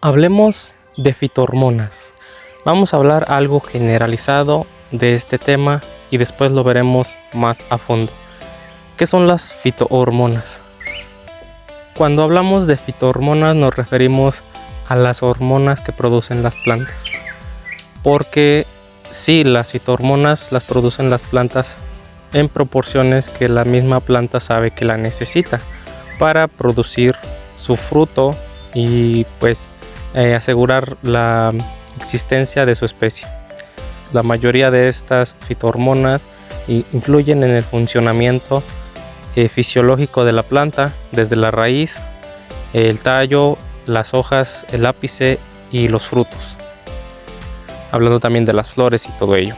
Hablemos de fitohormonas. Vamos a hablar algo generalizado de este tema y después lo veremos más a fondo. ¿Qué son las fitohormonas? Cuando hablamos de fitohormonas nos referimos a las hormonas que producen las plantas. Porque sí, las fitohormonas las producen las plantas en proporciones que la misma planta sabe que la necesita para producir su fruto y pues asegurar la existencia de su especie. La mayoría de estas fitohormonas influyen en el funcionamiento fisiológico de la planta, desde la raíz, el tallo, las hojas, el ápice y los frutos. Hablando también de las flores y todo ello.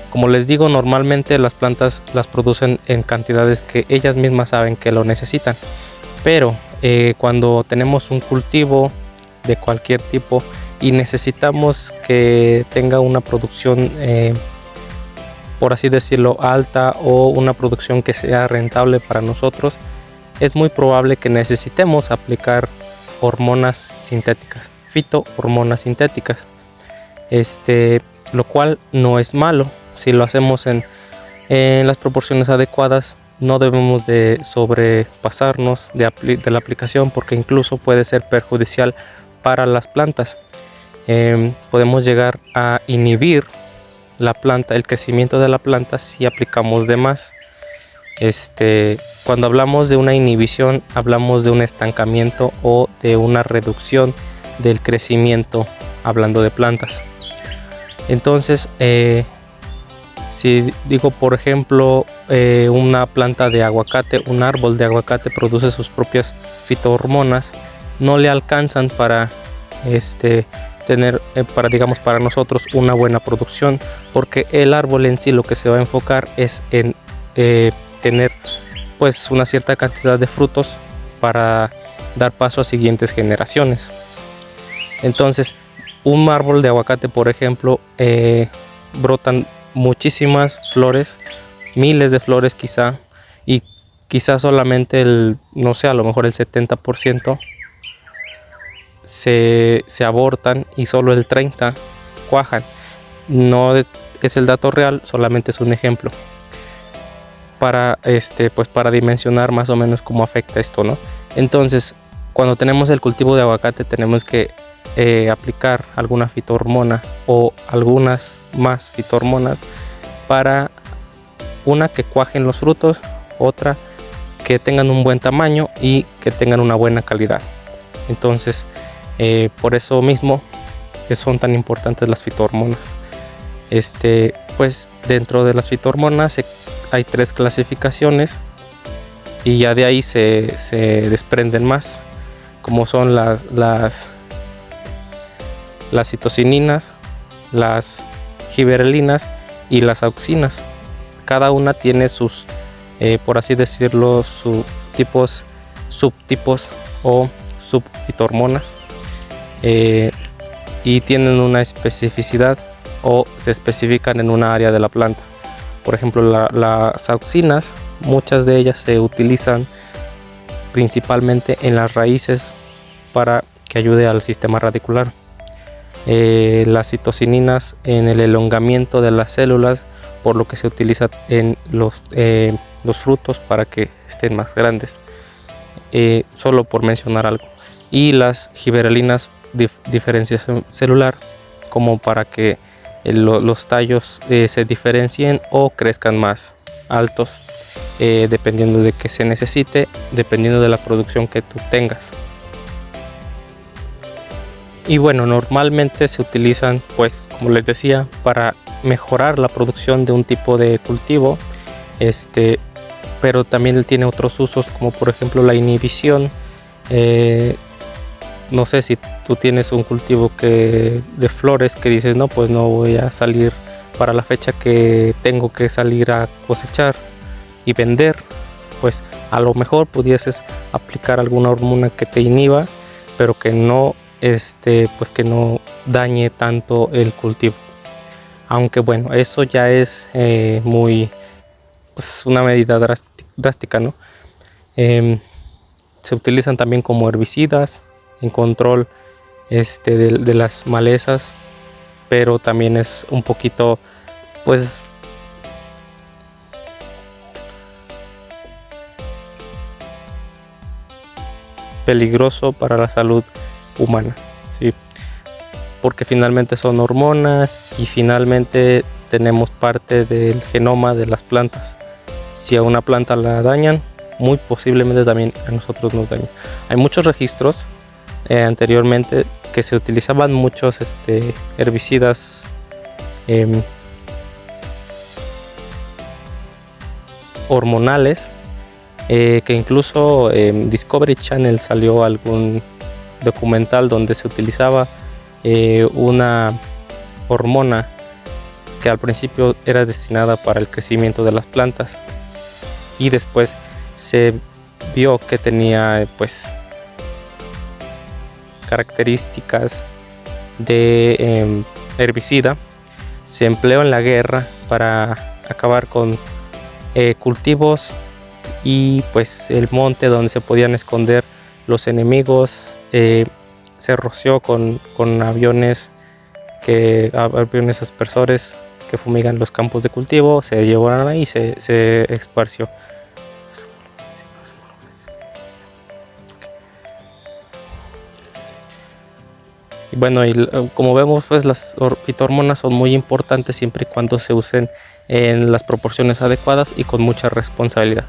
Como les digo, normalmente las plantas las producen en cantidades que ellas mismas saben que lo necesitan. Pero cuando tenemos un cultivo de cualquier tipo y necesitamos que tenga una producción por así decirlo alta, o una producción que sea rentable para nosotros, es muy probable que necesitemos aplicar hormonas sintéticas, fitohormonas sintéticas, lo cual no es malo si lo hacemos en las proporciones adecuadas. No debemos de sobrepasarnos de la aplicación, porque incluso puede ser perjudicial para las plantas. Podemos llegar a inhibir el crecimiento de la planta si aplicamos de más. Cuando hablamos de una inhibición, hablamos de un estancamiento o de una reducción del crecimiento, hablando de plantas. Entonces, si digo, por ejemplo, una planta de aguacate, un árbol de aguacate produce sus propias fitohormonas, no le alcanzan para tener para nosotros una buena producción, porque el árbol en sí lo que se va a enfocar es en tener pues una cierta cantidad de frutos para dar paso a siguientes generaciones. Entonces, un árbol de aguacate, por ejemplo, brotan muchísimas flores, miles de flores quizá, y quizá solamente no sé, a lo mejor el 70% se abortan y solo el 30% cuajan. No es el dato real, solamente es un ejemplo para para dimensionar más o menos cómo afecta esto, ¿no? Entonces, cuando tenemos el cultivo de aguacate, tenemos que aplicar alguna fitohormona o algunas más fitohormonas para una, que cuajen los frutos, otra, que tengan un buen tamaño y que tengan una buena calidad. Entonces, por eso mismo que son tan importantes las fitohormonas. Pues dentro de las fitohormonas hay 3 clasificaciones, y ya de ahí se desprenden más, como son las citocininas, las gibberelinas y las auxinas. Cada una tiene sus, por así decirlo, subtipos o subfitohormonas, y tienen una especificidad o se especifican en una área de la planta. Por ejemplo, las auxinas, muchas de ellas se utilizan principalmente en las raíces para que ayude al sistema radicular. Las citocininas en el elongamiento de las células, por lo que se utiliza en los frutos para que estén más grandes, solo por mencionar algo. Y las gibberelinas, diferenciación celular, como para que los tallos se diferencien o crezcan más altos, dependiendo de qué se necesite, dependiendo de la producción que tú tengas. Y bueno, normalmente se utilizan, pues como les decía, para mejorar la producción de un tipo de cultivo, pero también tiene otros usos, como por ejemplo la inhibición. No sé, si tú tienes un cultivo de flores que dices, no, pues no voy a salir para la fecha que tengo que salir a cosechar y vender, pues a lo mejor pudieses aplicar alguna hormona que te inhiba, pero que no pues que no dañe tanto el cultivo. Aunque bueno, eso ya es muy, pues, una medida drástica, ¿no? Se utilizan también como herbicidas en control de las malezas, pero también es un poquito pues peligroso para la salud humana, ¿sí? Porque finalmente son hormonas y finalmente tenemos parte del genoma de las plantas. Si a una planta la dañan, muy posiblemente también a nosotros nos dañan. Hay muchos registros anteriormente que se utilizaban muchos herbicidas hormonales, que incluso en Discovery Channel salió algún documental donde se utilizaba una hormona que al principio era destinada para el crecimiento de las plantas y después se vio que tenía pues características de herbicida. Se empleó en la guerra para acabar con cultivos y pues el monte donde se podían esconder los enemigos. Se roció con aviones aspersores que fumigan los campos de cultivo, se llevaron ahí y se esparció. Y bueno, como vemos, pues las fitohormonas son muy importantes siempre y cuando se usen en las proporciones adecuadas y con mucha responsabilidad.